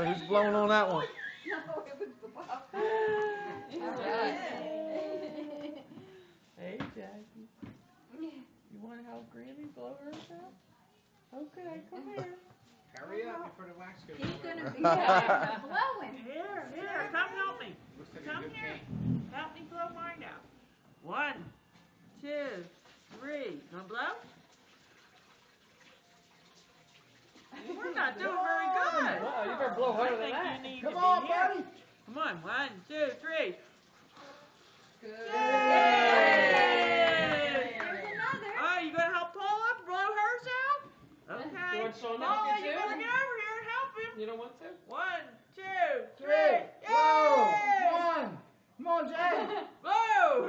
who's blowing on that one? No, it was the pop. Hey, Jackie. You want to help Granny blow hers out? Okay, come here. Hurry up before the wax goes. He's away. gonna be blowing. Here, come help me. Looks like a Come good here. paint. Help me blow mine out. 1, 2, 3. You want to blow? We're not doing very good. Wow, you better blow harder I than think that. you need Come to on, be here. buddy. Come on, 1, 2, 3. Good. Yay! There's another. Oh, you gonna help Paula blow hers out? Okay. You want Sean to help Paula, you you too? gotta get over here and help him. You don't want to? 1, 2, 3. Three. Whoa. Yay! Come on. Come on, Jay. Blow!